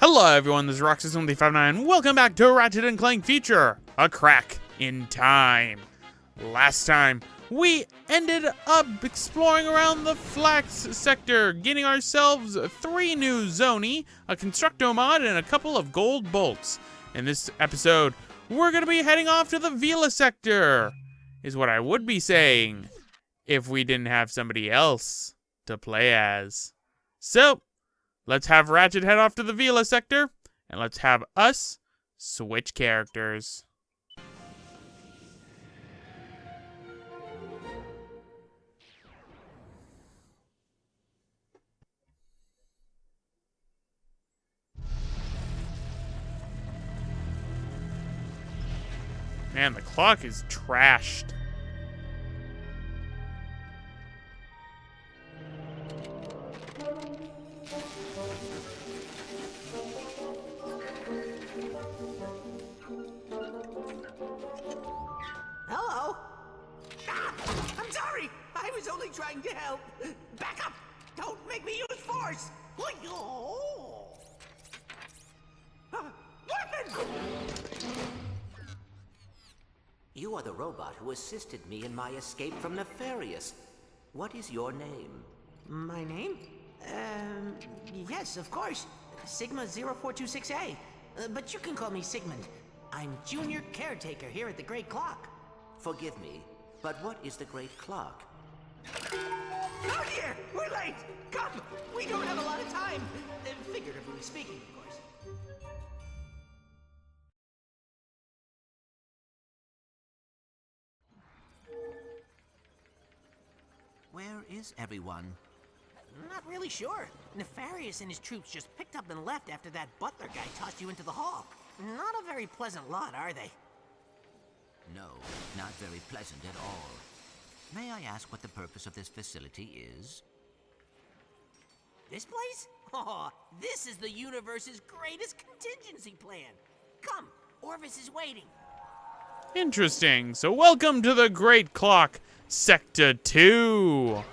Hello everyone, this is Roxas1359. Welcome back to Ratchet Clank Future, A Crack in Time. Last time, we ended up exploring around the Flax sector, getting ourselves 3 new Zoni, a Constructo mod, and a couple of gold bolts. In this episode, we're going to be heading off to the Vila sector, is what I would be saying, if we didn't have somebody else to play as. So, let's have Ratchet head off to the Vila sector, and let's have us switch characters. Man, the clock is trashed. Hello? Ah, I'm sorry! I was only trying to help! Back up! Don't make me use force! Weapon! You are the robot who assisted me in my escape from Nefarious. What is your name? My name? Yes, of course. Sigma 0426A. But you can call me Sigmund. I'm Junior Caretaker here at the Great Clock. Forgive me, but what is the Great Clock? Oh dear! We're late! Come! We don't have a lot of time! Figuratively speaking, of course. Where is everyone? I'm not really sure. Nefarious and his troops just picked up and left after that butler guy tossed you into the hall. Not a very pleasant lot, are they? No, not very pleasant at all. May I ask what the purpose of this facility is? This place? Oh, this is the universe's greatest contingency plan. Come, Orvus is waiting. Interesting. So welcome to the Great Clock, Sector 2.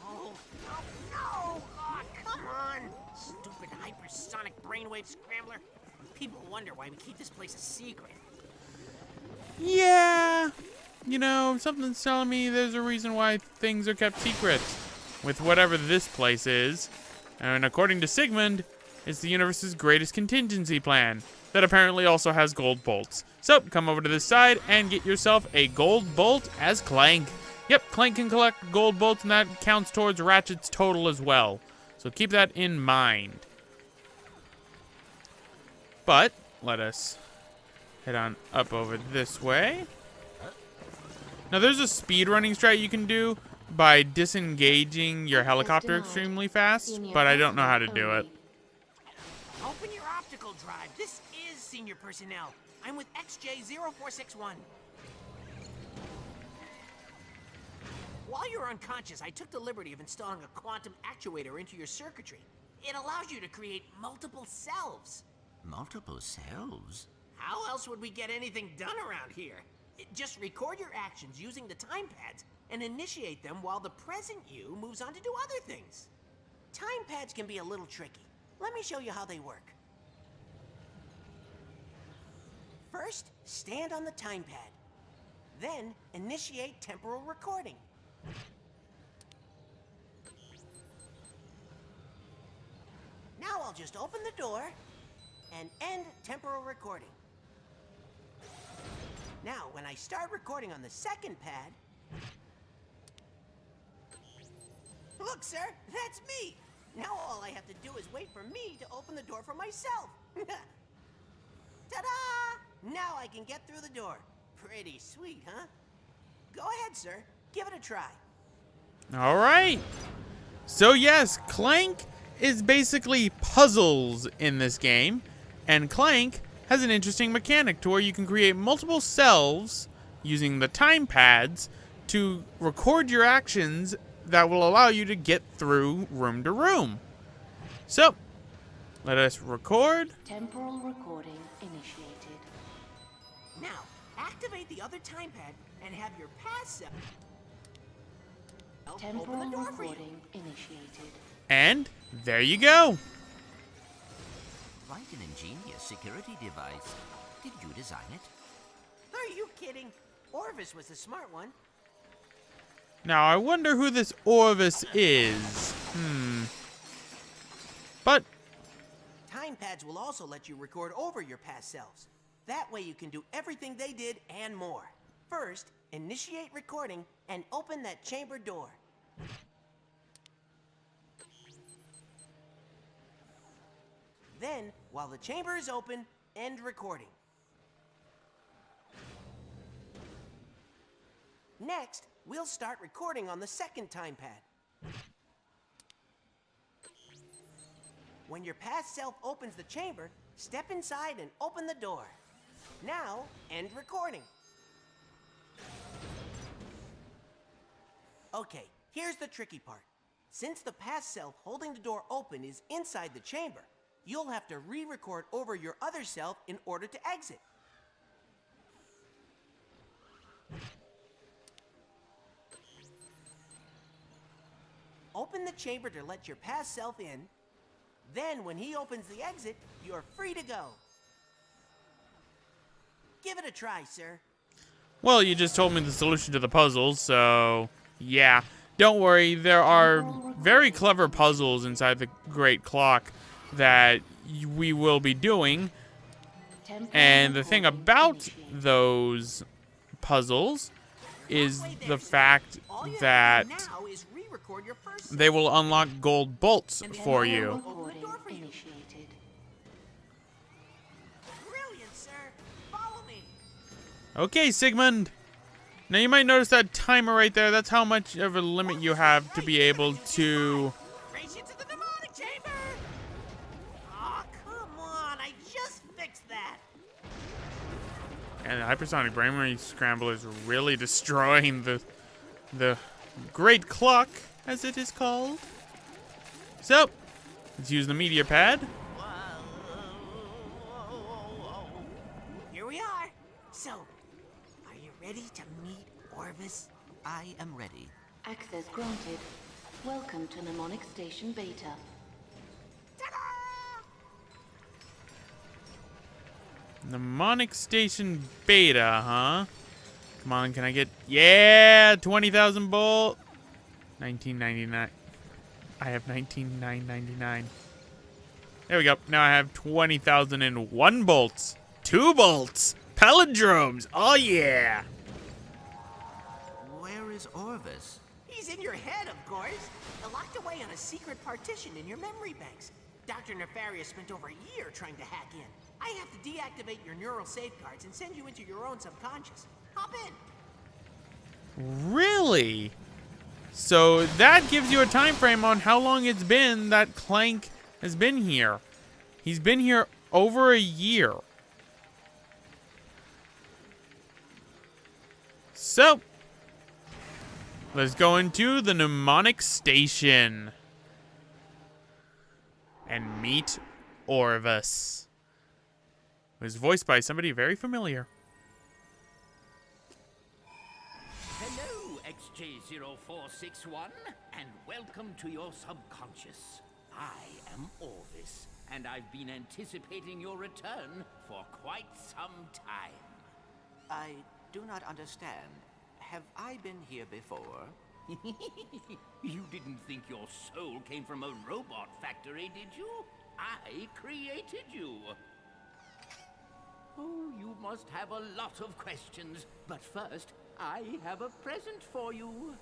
Oh, no! Oh, come on! Stupid hypersonic brainwave scrambler. People wonder why we keep this place a secret. Yeah, you know, something's telling me there's a reason why things are kept secret with whatever this place is. And according to Sigmund, it's the universe's greatest contingency plan that apparently also has gold bolts. So come over to this side and get yourself a gold bolt as Clank. Yep, Clank can collect gold bolts and that counts towards Ratchet's total as well. So keep that in mind. But let us head on up over this way. Now there's a speedrunning strat you can do by disengaging your helicopter extremely fast, but I don't know how to do it. Open your optical drive. This is senior personnel. I'm with XJ0461. While you're unconscious, I took the liberty of installing a quantum actuator into your circuitry. It allows you to create multiple selves. Multiple selves? How else would we get anything done around here? Just record your actions using the time pads and initiate them while the present you moves on to do other things. Time pads can be a little tricky. Let me show you how they work. First, stand on the time pad. Then, initiate temporal recording. Now I'll just open the door and end temporal recording. Now, when I start recording on the second pad... Look, sir, that's me! Now all I have to do is wait for me to open the door for myself. Ta-da! Now I can get through the door. Pretty sweet, huh? Go ahead, sir. Give it a try. All right. So yes, Clank is basically puzzles in this game, and Clank has an interesting mechanic to where you can create multiple selves using the time pads to record your actions that will allow you to get through room to room. So, let us record. Temporal recording initiated. Now, activate the other time pad and have your past self. Open Temporal the door for you. recording initiated. And there you go. Quite an ingenious security device. Did you design it? Are you kidding? Orvus was the smart one. Now, I wonder who this Orvus is. But Time pads will also let you record over your past selves. That way you can do everything they did and more. First, initiate recording and open that chamber door. Then, while the chamber is open, end recording. Next, we'll start recording on the second time pad. When your past self opens the chamber, step inside and open the door. Now, end recording. Okay, here's the tricky part. Since the past self holding the door open is inside the chamber, you'll have to re-record over your other self in order to exit. Open the chamber to let your past self in. Then, when he opens the exit, you're free to go. Give it a try, sir. well, you just told me the solution to the puzzle, so yeah. Don't worry, there are very clever puzzles inside the Great Clock that we will be doing. Temporal And the thing recording about initiated. those puzzles is Halfway there, the sir. fact All you that have to do now is re-record your first self. they will unlock gold bolts And then for I will you. open the Recording door for you. initiated. Brilliant, sir. Follow me. Okay, Sigmund. Now you might notice that timer right there. That's how much of a limit you have to be able to... Race you to the mnemonic chamber. Oh, come on. I just fixed that. And the hypersonic brainwave scramble is really destroying the Great Clock, as it is called. So, let's use the media pad. Here we are. So, are you ready to meet Orvus? I am ready. Access granted. Welcome to Mnemonic Station Beta. Ta-da! Mnemonic Station Beta, huh? Come on, can I get... Yeah! 20,000 bolt! 1999. I have 19,999. There we go. Now I have 20,001 bolts. 2 bolts! Palindromes! Oh yeah! Where is Orvus? He's in your head, of course. Locked away on a secret partition in your memory banks. Dr. Nefarious spent over a year trying to hack in. I have to deactivate your neural safeguards and send you into your own subconscious. Hop in. Really? So that gives you a time frame on how long it's been that Clank has been here. He's been here over a year. So, let's go into the mnemonic station and meet Orvus, who is voiced by somebody very familiar. Hello, XJ0461, and welcome to your subconscious. I am Orvus, and I've been anticipating your return for quite some time. I do not understand. Have I been here before? You didn't think your soul came from a robot factory, did you? I created you. Oh, you must have a lot of questions. But first, I have a present for you.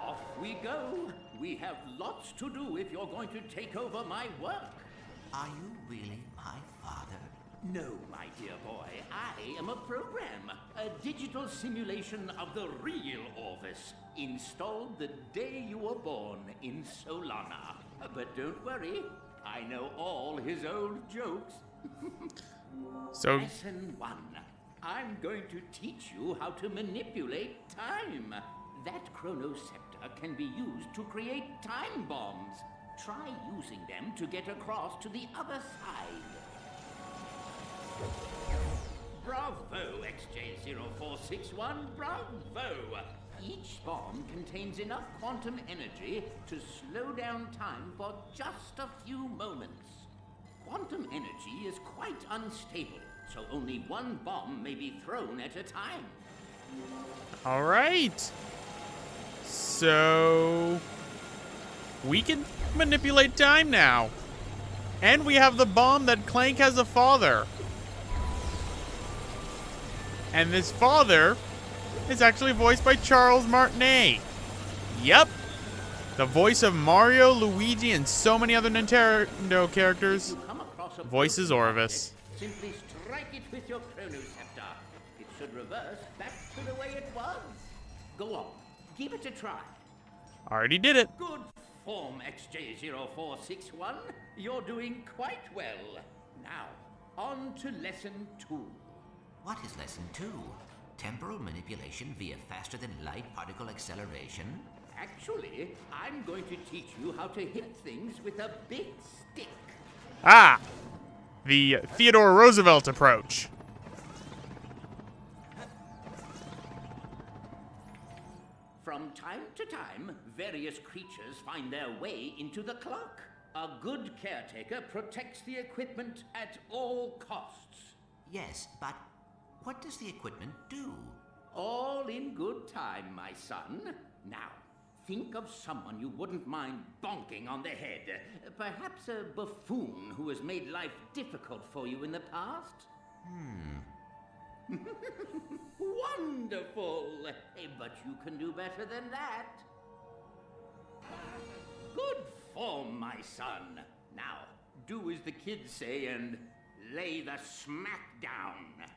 Off we go. We have lots to do if you're going to take over my work. Are you really my father? No, my dear boy. I am a program. A digital simulation of the real Orvus. Installed the day you were born in Solana. But don't worry. I know all his old jokes. So, Lesson 1. I'm going to teach you how to manipulate time. That chronoscepter can be used to create time bombs. Try using them to get across to the other side. Bravo, XJ0461, bravo! Each bomb contains enough quantum energy to slow down time for just a few moments. Quantum energy is quite unstable, so only one bomb may be thrown at a time. All right. So we can manipulate time now. And we have the bomb that Clank has a father. And this father is actually voiced by Charles Martinet. Yep. The voice of Mario, Luigi, and so many other Nintendo characters. Voices Orvus. Simply strike it with your chronoscepter. It should reverse back to the way it was. Go on, give it a try. Already did it. Good form, XJ0461. You're doing quite well. Now, on to lesson 2. What is lesson 2? Temporal manipulation via faster than light particle acceleration? Actually, I'm going to teach you how to hit things with a big stick. Ah, the Theodore Roosevelt approach. From time to time, various creatures find their way into the clock. A good caretaker protects the equipment at all costs. Yes, but what does the equipment do? All in good time, my son. Now, think of someone you wouldn't mind bonking on the head. Perhaps a buffoon who has made life difficult for you in the past? Wonderful! But you can do better than that. Good form, my son. Now, do as the kids say and lay the smack down.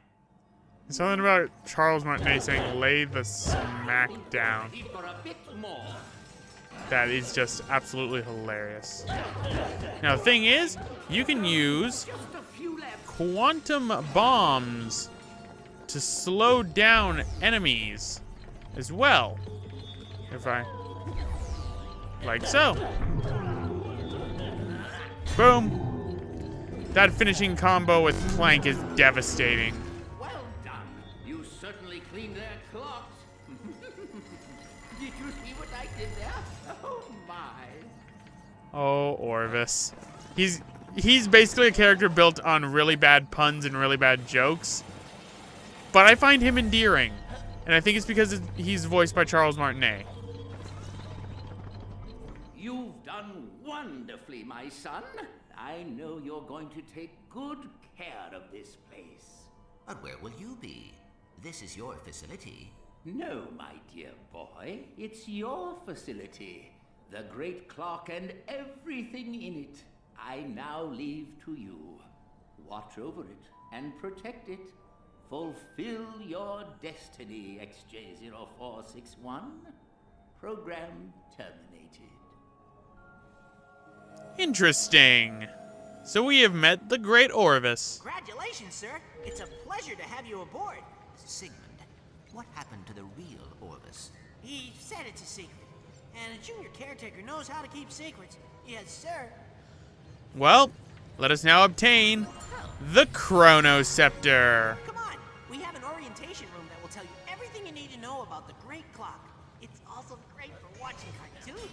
Something about Charles Martinet saying lay the smack down. For a bit more. That is just absolutely hilarious. Now, the thing is, you can use Just a few left. quantum bombs to slow down enemies as well. If I... like so. Boom. That finishing combo with Clank is devastating. Well done. You certainly cleaned their clocks. Did you see what I did there? Oh my. Oh, Orvus. He's basically a character built on really bad puns and really bad jokes. But I find him endearing. And I think it's because he's voiced by Charles Martinet. You've done wonderfully, my son. I know you're going to take good care of this place. But where will you be? This is your facility. No, my dear boy, it's your facility. The great clock and everything in it, I now leave to you. Watch over it and protect it. Fulfill your destiny, XJ0461. Program terminated. Interesting. So we have met the great Orvus. Congratulations, sir. It's a pleasure to have you aboard. Sigmund, what happened to the real Orvus? He said it's a secret. And a junior caretaker knows how to keep secrets. Yes, sir. Well, let us now obtain the Chronoscepter. Come on. We have an orientation room that will tell you everything you need to know about the great clock. It's also great for watching cartoons.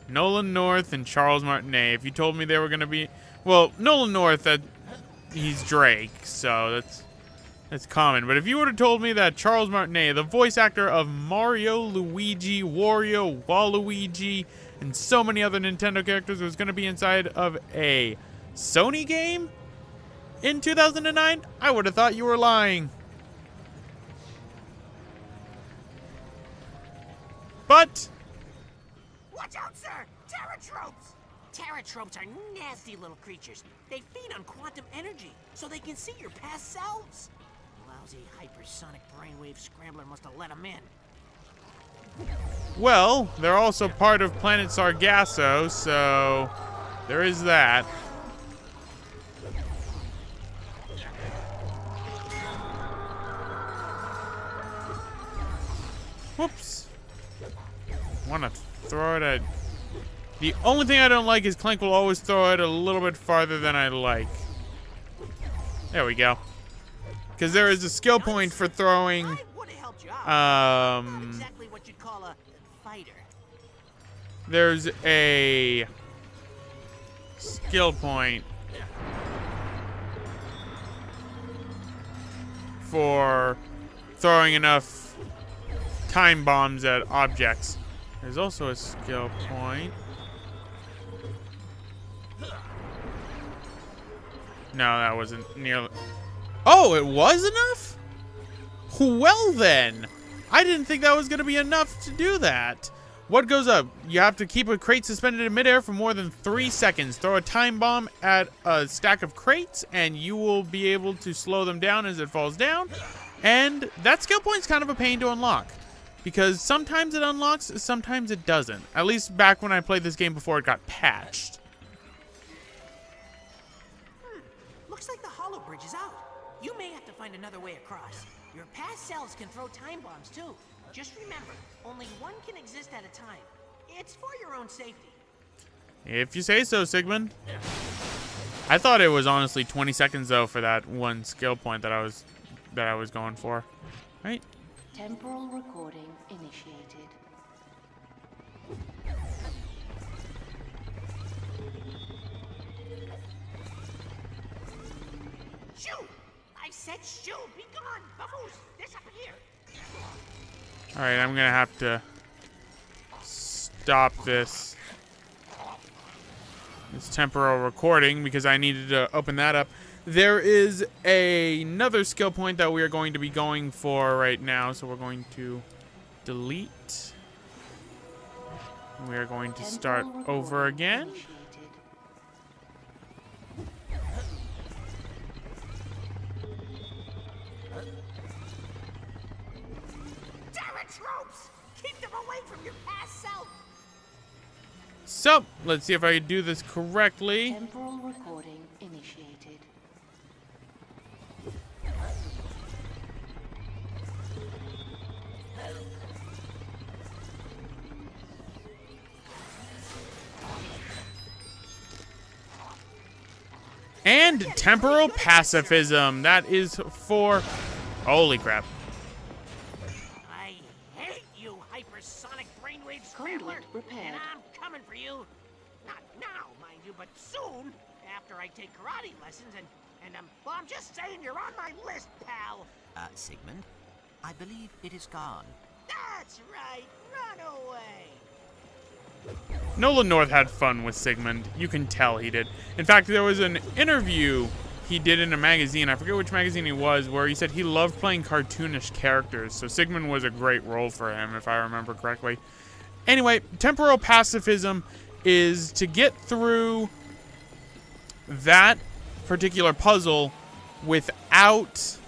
Nolan North and Charles Martinet. If you told me they were going to be... well, Nolan North, he's Drake, so that's common. But if you would have told me that Charles Martinet, the voice actor of Mario, Luigi, Wario, Waluigi, and so many other Nintendo characters, was going to be inside of a Sony game in 2009, I would have thought you were lying. But... Watch out, sir! Terratropes! Terratropes are nasty little creatures. They feed on quantum energy, so they can see your past selves. Lousy hypersonic brainwave scrambler must have let them in. well, they're also part of planet Sargasso, so there is that. Whoops. Want to throw it at... the only thing I don't like is Clank will always throw it a little bit farther than I like. There we go. Because there is a skill point for throwing. I would have helped you out. I'm not exactly what you'd call a fighter. There's a skill point for throwing enough time bombs at objects. There's also a skill point. No, that wasn't nearly. Oh, it was enough? Well then, I didn't think that was going to be enough to do that. What goes up? You have to keep a crate suspended in midair for more than 3 seconds. Throw a time bomb at a stack of crates, and you will be able to slow them down as it falls down. And that skill point's kind of a pain to unlock, because sometimes it unlocks, sometimes it doesn't. At least back when I played this game before it got patched. Looks like the hollow bridge is out. You may have to find another way across. Your past selves can throw time bombs too. Just remember, only one can exist at a time. It's for your own safety. If you say so, Sigmund. I thought it was honestly 20 seconds though for that one skill point that I was going for. Right? Temporal recording initiated. Shoo! I said shoo! Be gone! Vamos! Disappear! Alright, I'm gonna have to stop this temporal recording because I needed to open that up. There is another skill point that we are going to be going for right now, so we're going to delete. We are going to start over again. Tropes! Keep them away from your past self! So, let's see if I can do this correctly. Temporal recording initiated. And temporal pacifism. That is for... Holy crap. I hate you, hypersonic brainwave scrambler! repaired. And I'm coming for you! Not now, mind you, but soon, after I take karate lessons and well, I'm just saying you're on my list, pal! Sigmund, I believe it is gone. That's right! Run away! Nolan North had fun with Sigmund. You can tell he did. In fact, there was an interview he did in a magazine, I forget which magazine he was, where he said he loved playing cartoonish characters. So Sigmund was a great role for him, if I remember correctly. Anyway, temporal pacifism is to get through that particular puzzle without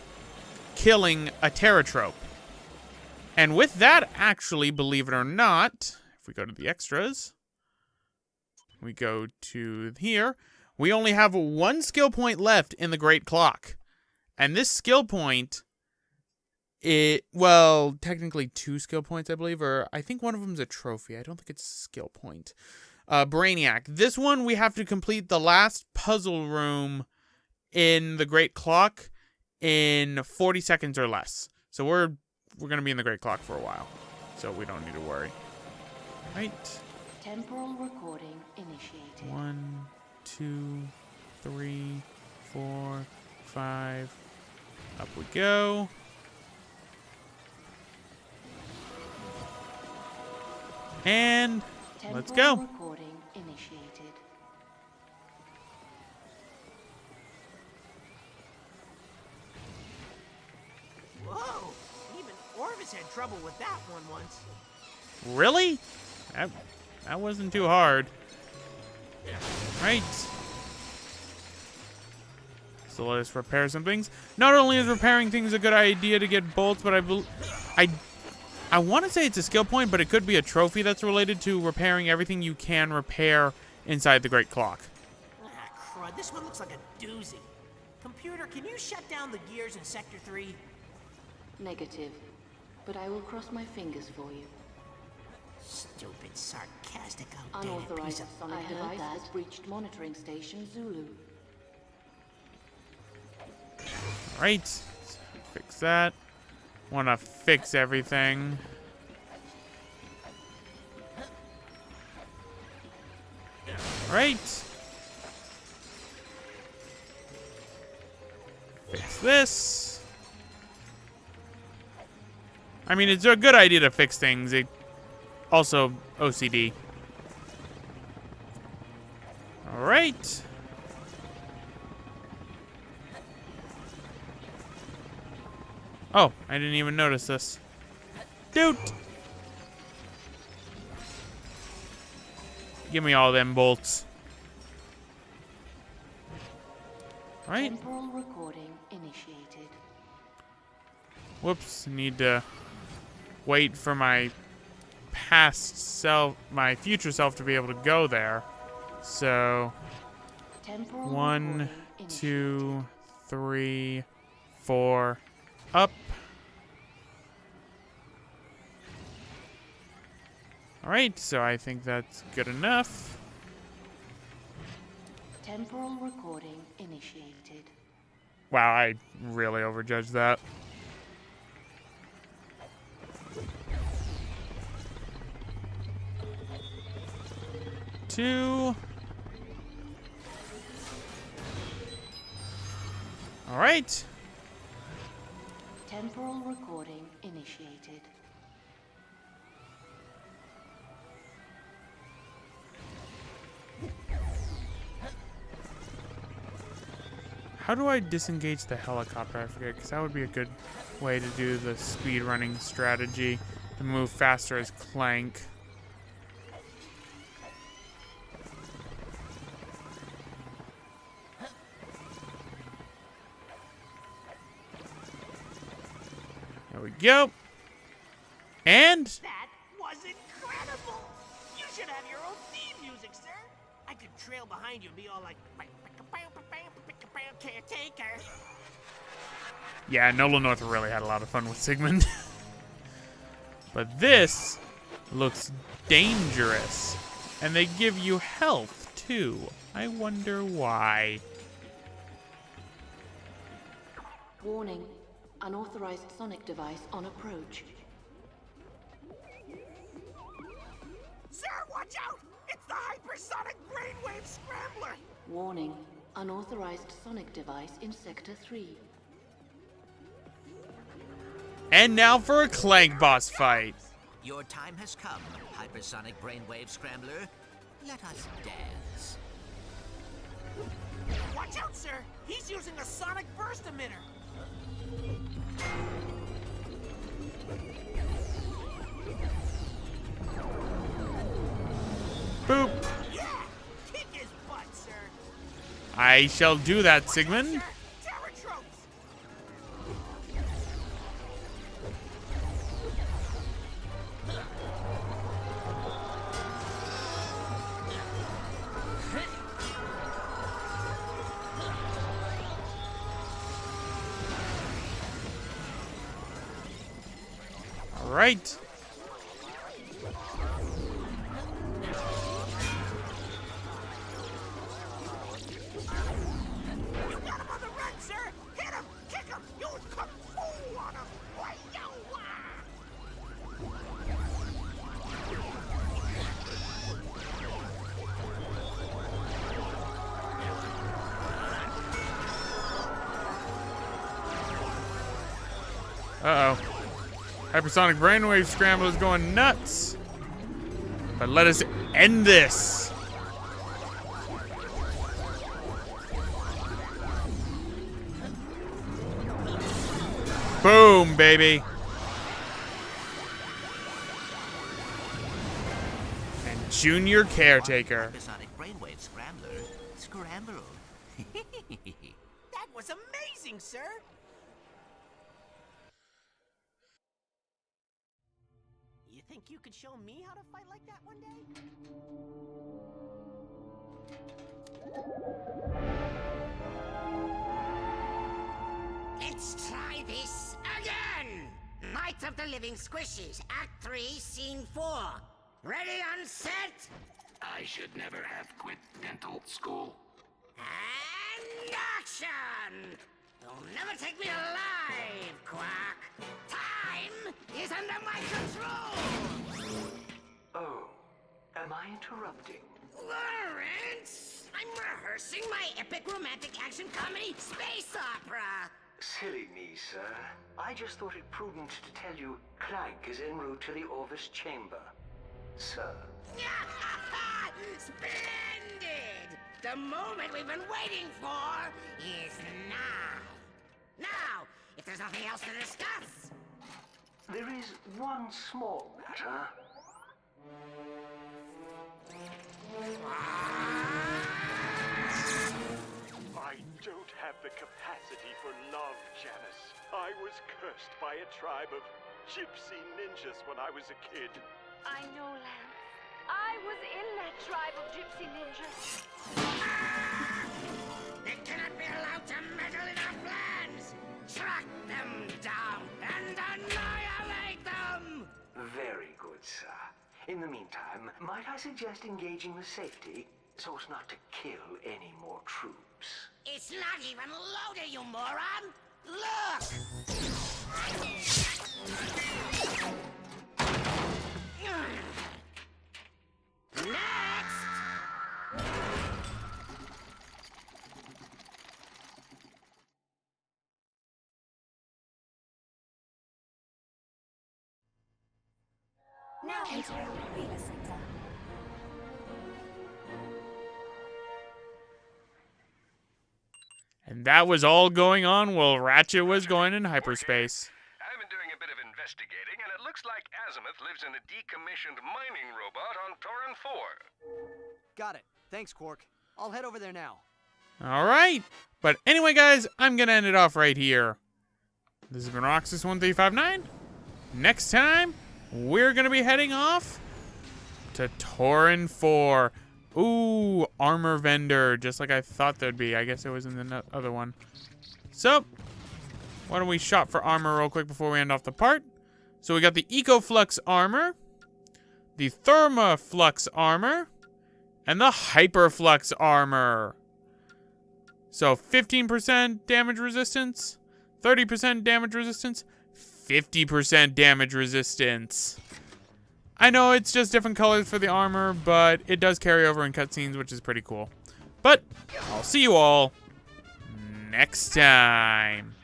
killing a Terratrope. And with that, actually, believe it or not, if we go to the extras, we go to here, we only have one skill point left in the Great Clock. And this skill point, well, technically 2 skill points, I believe, or I think one of them is a trophy. I don't think it's a skill point. Brainiac. This one, we have to complete the last puzzle room in the Great Clock in 40 seconds or less. So we're going to be in the Great Clock for a while. So we don't need to worry. Right. Temporal recording initiated. 1, 2, 3, 4, 5. Up we go. And let's go. Recording initiated. Whoa! Even Orvus had trouble with that one once. Really? That wasn't too hard. Right. So let us repair some things. Not only is repairing things a good idea to get bolts, but I want to say it's a skill point, but it could be a trophy that's related to repairing everything you can repair inside the Great Clock. Ah, crud. This one looks like a doozy. Computer, can you shut down the gears in Sector 3? Negative. But I will cross my fingers for you. Stupid, sarcastic, outdated piece Unauthorized of... sonic device has breached monitoring station Zulu. Right. fix that. Want to fix everything. Right. Fix this. I mean, it's a good idea to fix things. It also OCD. All right. Oh, I didn't even notice this. Dude. Give me all them bolts. All right. Temporal recording initiated. Whoops, need to wait for my past self, my future self to be able to go there. So, Temporal 1, recording 2, 3, 4, up. All right, so I think that's good enough. Temporal recording initiated. Wow, I really overjudged that. Two. All right. Temporal recording initiated. How do I disengage the helicopter? I forget, because that would be a good way to do the speed running strategy to move faster as Clank. There we go. And That was incredible! You should have your own theme music, sir! I could trail behind you and be all like, Caretaker. yeah, Nolan North really had a lot of fun with Sigmund. But this looks dangerous. And they give you health, too. I wonder why. Warning. Unauthorized sonic device on approach. Sir, watch out! It's the hypersonic brainwave scrambler! Warning. Unauthorized sonic device in Sector 3. And now for a Clank boss fight. Your time has come, hypersonic brainwave scrambler. Let us dance. Watch out, sir! He's using a sonic burst emitter! Boop. Yeah! Kick his butt, sir! I shall do that, Sigmund. Sir, Terror tropes! All right. You got him on the run, sir! Hit him! Kick him! Use kung fu on him! Why-yow-wah! Uh-oh. Hypersonic brainwave scramble is going nuts. But let us end this. Boom, baby. And Junior Caretaker. Hypersonic brainwave scrambler. Scramble. That was amazing, sir! You think you could show me how to fight like that one day? Let's try this again! Night of the Living Squishies, Act 3, Scene 4. Ready on set? I should never have quit dental school. And action! You'll never take me alive, Quark. Time is under my control. Oh, am I interrupting? Lawrence, I'm rehearsing my epic romantic action comedy space opera. Silly me, sir. I just thought it prudent to tell you Clank is en route to the Orvus chamber. Sir. Splendid! The moment we've been waiting for is now. Now, if there's nothing else to discuss. There is one small matter. I don't have the capacity for love, Janice. I was cursed by a tribe of gypsy ninjas when I was a kid. I know, Lance. I was in that tribe of gypsy ninjas. They cannot be allowed to meddle in our plans! Track them down and annihilate them! Very good, sir. In the meantime, might I suggest engaging the safety so as not to kill any more troops? It's not even loaded, you moron! Look! Next! Now entering Beta Center. And that was all going on while Ratchet was going in hyperspace. I've been doing a bit of investigating, and it looks like Azimuth lives in a decommissioned mining robot on Torin 4. Got it. Thanks, Quark. I'll head over there now. All right. But anyway, guys, I'm going to end it off right here. This has been Roxas1359. Next time, we're going to be heading off to Torin 4. Ooh, armor vendor, just like I thought there'd be. I guess it was in the other one. So, why don't we shop for armor real quick before we end off the part? So we got the EcoFlux armor, the Thermaflux armor, and the Hyperflux armor. So 15% damage resistance, 30% damage resistance, 50% damage resistance. I know it's just different colors for the armor, but it does carry over in cutscenes, which is pretty cool. But I'll see you all next time.